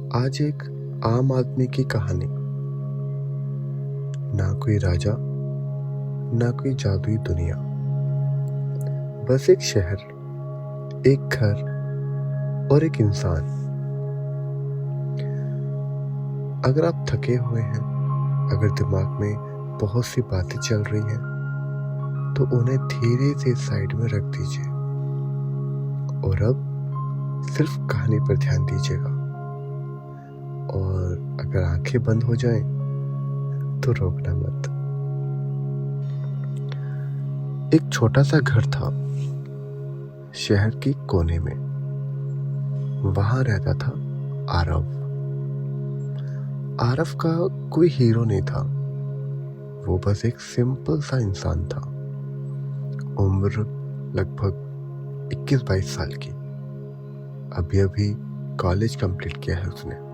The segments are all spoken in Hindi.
आज एक आम आदमी की कहानी। ना कोई राजा, ना कोई जादुई दुनिया, बस एक शहर, एक घर और एक इंसान। अगर आप थके हुए हैं, अगर दिमाग में बहुत सी बातें चल रही हैं, तो उन्हें धीरे से साइड में रख दीजिए और अब सिर्फ कहानी पर ध्यान दीजिएगा। और अगर आंखें बंद हो जाएं, तो रोकना मत। एक छोटा सा घर था शहर के कोने में। वहां रहता था आरव। आरव का कोई हीरो नहीं था, वो बस एक सिंपल सा इंसान था। उम्र लगभग 21-22 साल की। अभी अभी कॉलेज कंप्लीट किया है उसने।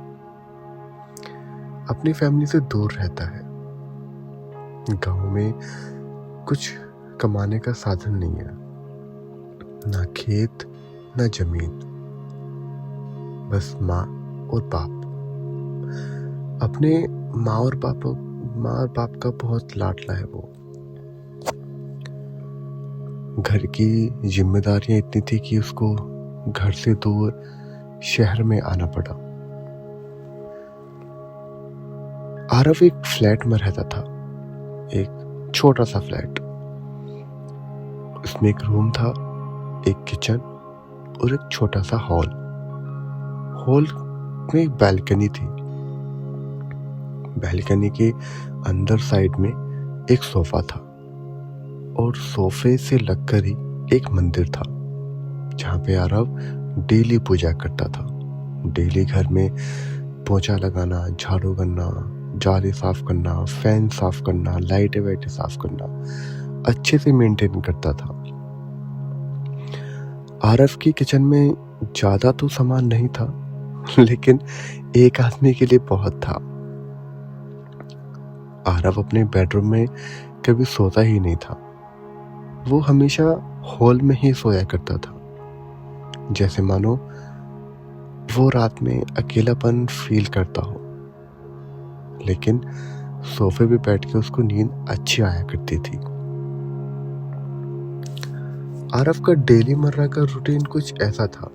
अपनी फैमिली से दूर रहता है। गांव में कुछ कमाने का साधन नहीं है, ना खेत ना जमीन, बस माँ और बाप। अपने माँ और बाप का बहुत लाडला है वो। घर की जिम्मेदारियां इतनी थी कि उसको घर से दूर शहर में आना पड़ा। आरव एक फ्लैट में रहता था, एक छोटा सा फ्लैट। उसमें एक रूम था, एक किचन और एक छोटा सा हॉल। हॉल में एक बैल्कनी थी। बैल्कनी के अंदर साइड में एक सोफा था और सोफे से लगकर ही एक मंदिर था, जहाँ पे आरव डेली पूजा करता था। डेली घर में पोछा लगाना, झाड़ू करना, जाली साफ करना, फैन साफ करना, लाइटें वाइटें साफ करना, अच्छे से मेंटेन करता था। आरव की किचन में ज्यादा तो सामान नहीं था, लेकिन एक आदमी के लिए बहुत था। आरव अपने बेडरूम में कभी सोता ही नहीं था। वो हमेशा हॉल में ही सोया करता था, जैसे मानो वो रात में अकेलापन फील करता हो। लेकिन सोफे पे बैठ के उसको नींद अच्छी आया करती थी। आरव का डेली मर्रा का रूटीन कुछ ऐसा था।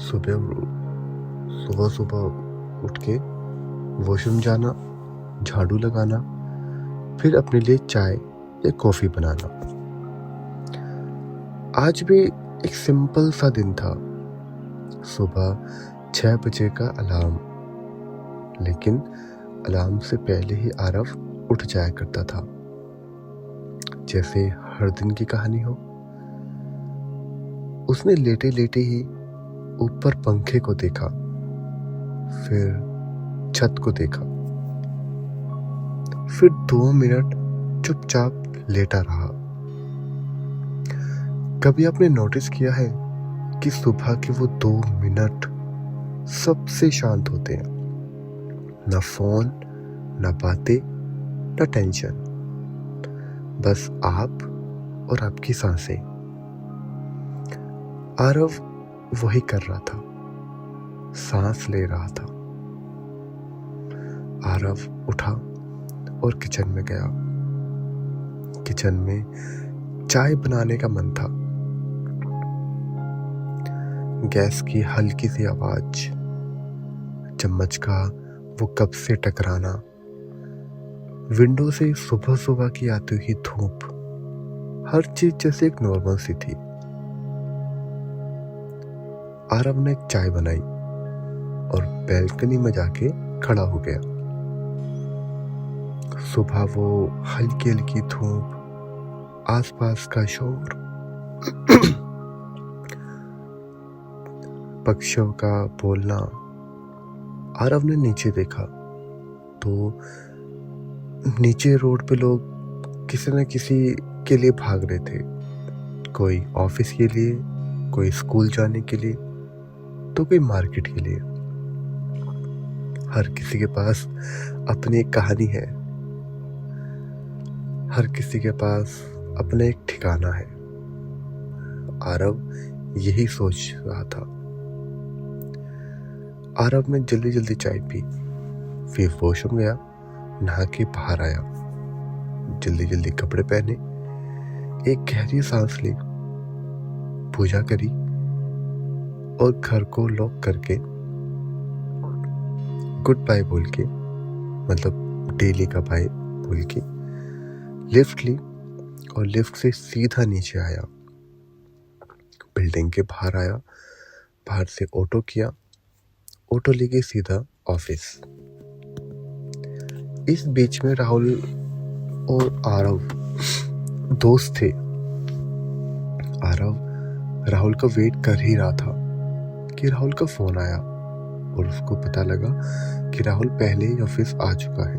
सुबह सुबह उठ के वॉशरूम जाना, झाड़ू लगाना, फिर अपने लिए चाय या कॉफी बनाना। आज भी एक सिंपल सा दिन था। सुबह 6 बजे का अलार्म, लेकिन अलार्म से पहले ही आरव उठ जाया करता था, जैसे हर दिन की कहानी हो। उसने लेटे लेटे ही ऊपर पंखे को देखा, फिर छत को देखा, फिर 2 मिनट चुपचाप लेटा रहा। कभी आपने नोटिस किया है कि सुबह के वो 2 मिनट सबसे शांत होते हैं? ना फोन, ना बातें, ना टेंशन, बस आप और आपकी सांसें। आरव वही कर रहा था, सांस ले रहा था। आरव उठा और किचन में गया। किचन में चाय बनाने का मन था। गैस की हल्की सी आवाज, चम्मच का वो कप से टकराना, विंडो से सुबह सुबह की आती हुई धूप, हर चीज जैसे एक नॉर्मल सी थी। आरव ने एक चाय बनाई और बैल्कनी में जाके खड़ा हो गया। सुबह वो हल्की हल्की धूप, आसपास का शोर, पक्षियों का बोलना। आरव ने नीचे देखा तो नीचे रोड पे लोग किसी न किसी के लिए भाग रहे थे। कोई ऑफिस के लिए, कोई स्कूल जाने के लिए, तो कोई मार्केट के लिए। हर किसी के पास अपनी एक कहानी है, हर किसी के पास अपना एक ठिकाना है। आरव यही सोच रहा था। आरव ने जल्दी जल्दी चाय पी, फिर वॉशरूम गया, नहा के बाहर आया, जल्दी जल्दी कपड़े पहने, एक गहरी सांस ली, पूजा करी और घर को लॉक करके गुड बाय बोल के, मतलब डेली का बाय बोल के, लिफ्ट ली और लिफ्ट से सीधा नीचे आया, बिल्डिंग के बाहर आया, बाहर से ऑटो किया, ऑटो लेके सीधा ऑफिस। इस बीच में राहुल और आरव दोस्त थे। आरव राहुल का वेट कर ही रहा था कि राहुल का फोन आया और उसको पता लगा कि राहुल पहले ही ऑफिस आ चुका है।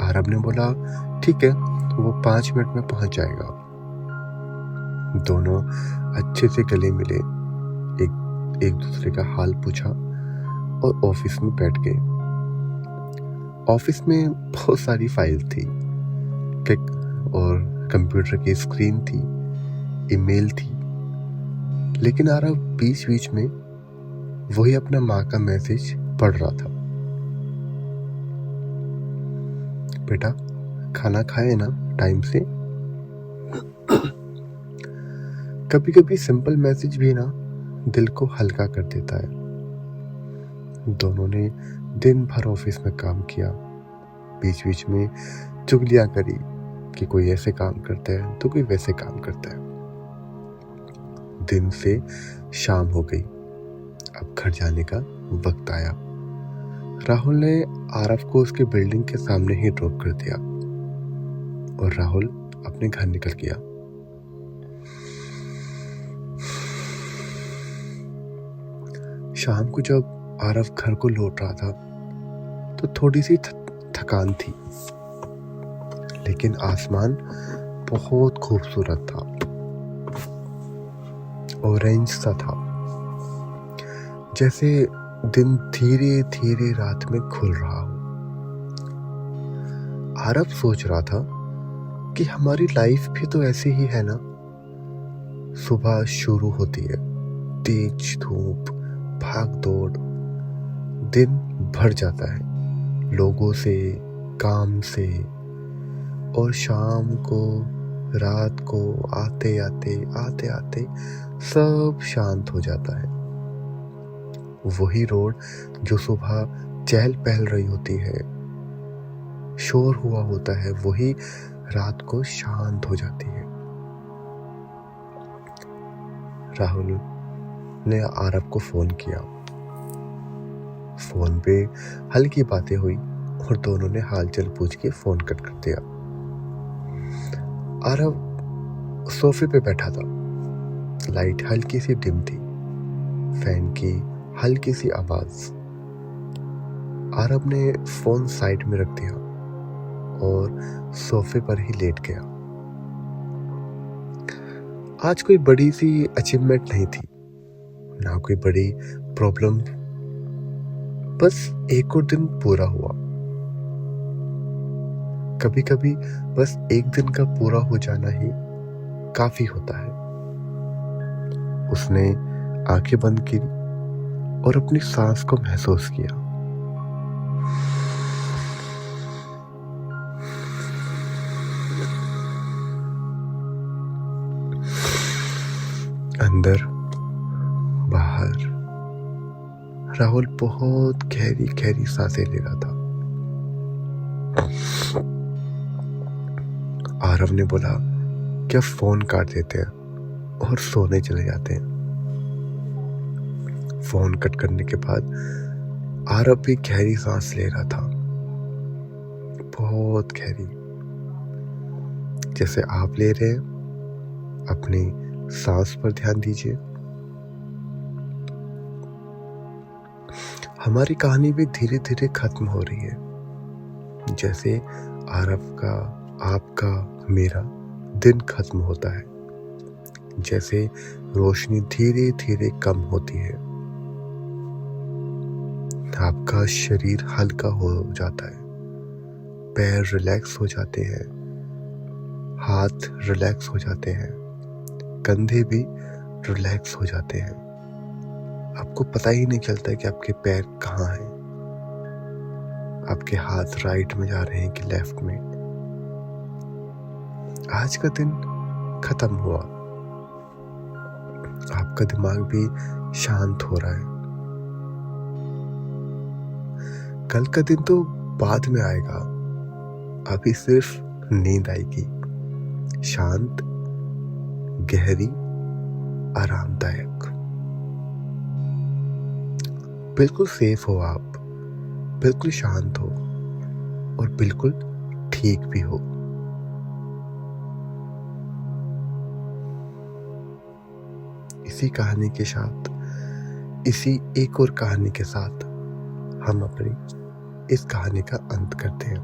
आरव ने बोला ठीक है, वो 5 मिनट में पहुंच जाएगा। दोनों अच्छे से गले मिले, एक दूसरे का हाल पूछा और ऑफिस में बैठ गए। ऑफिस में बहुत सारी फाइल थी और कंप्यूटर की स्क्रीन थी, ईमेल थी, लेकिन आरव बीच बीच में वही अपना माँ का मैसेज पढ़ रहा था। बेटा खाना खाए ना टाइम से। कभी कभी सिंपल मैसेज भी ना दिल को हल्का कर देता है। दोनों ने दिन भर ऑफिस में काम किया, बीच बीच में चुगलियां करी कि कोई ऐसे काम करता है तो कोई वैसे काम करता है। दिन से शाम हो गई, अब घर जाने का वक्त आया। राहुल ने आरव को उसके बिल्डिंग के सामने ही ड्रॉप कर दिया और राहुल अपने घर निकल गया। शाम को जब आरव घर को लौट रहा था तो थोड़ी सी थकान थी, लेकिन आसमान बहुत खूबसूरत था, ऑरेंज सा था, जैसे दिन धीरे धीरे रात में खुल रहा हो। आरव सोच रहा था कि हमारी लाइफ भी तो ऐसी ही है ना। सुबह शुरू होती है, तेज धूप, भाग दौड़, दिन भर जाता है लोगों से, काम से, और शाम को, रात को आते आते सब शांत हो जाता है। वही रोड जो सुबह चहल पहल रही होती है, शोर हुआ होता है, वही रात को शांत हो जाती है। राहुल ने आरव को फोन किया। फोन पे हल्की बातें हुई और दोनों ने हालचाल पूछ के फोन कट कर दिया। आरव सोफे पे बैठा था, लाइट हल्की सी डिम थी, फैन की हल्की सी आवाज। आरव ने फोन साइड में रख दिया और सोफे पर ही लेट गया। आज कोई बड़ी सी अचीवमेंट नहीं थी, ना कोई बड़ी प्रॉब्लम, बस एक और दिन पूरा हुआ। कभी कभी बस एक दिन का पूरा हो जाना ही काफी होता है। उसने आंखें बंद की और अपनी सांस को महसूस किया। अंदर बाहर राहुल बहुत गहरी गहरी सांसें ले रहा था। आरव ने बोला क्या फोन काट देते हैं और सोने चले जाते हैं। फोन कट करने के बाद आरव भी गहरी सांस ले रहा था, बहुत गहरी, जैसे आप ले रहे हैं। अपनी सांस पर ध्यान दीजिए। हमारी कहानी भी धीरे धीरे खत्म हो रही है, जैसे आरव का, आपका, मेरा दिन खत्म होता है, जैसे रोशनी धीरे धीरे कम होती है, आपका शरीर हल्का हो जाता है, पैर रिलैक्स हो जाते हैं, हाथ रिलैक्स हो जाते हैं, कंधे भी रिलैक्स हो जाते हैं। आपको पता ही नहीं चलता कि आपके पैर कहाँ हैं, आपके हाथ राइट में जा रहे हैं कि लेफ्ट में। आज का दिन खत्म हुआ, आपका दिमाग भी शांत हो रहा है। कल का दिन तो बाद में आएगा, अभी सिर्फ नींद आएगी, शांत, गहरी, आरामदायक। बिल्कुल सेफ हो आप, बिल्कुल शांत हो और बिल्कुल ठीक भी हो। इसी कहानी के साथ, इसी एक और कहानी के साथ हम अपनी इस कहानी का अंत करते हैं।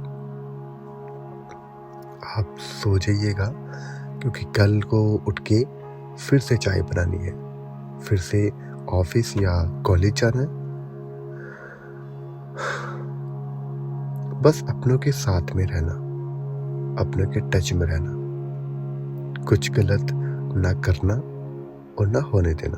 आप सो जाइएगा, क्योंकि कल को उठ के फिर से चाय बनानी है, फिर से ऑफिस या कॉलेज जाना है। बस अपनों के साथ में रहना, अपनों के टच में रहना, कुछ गलत ना करना और ना होने देना।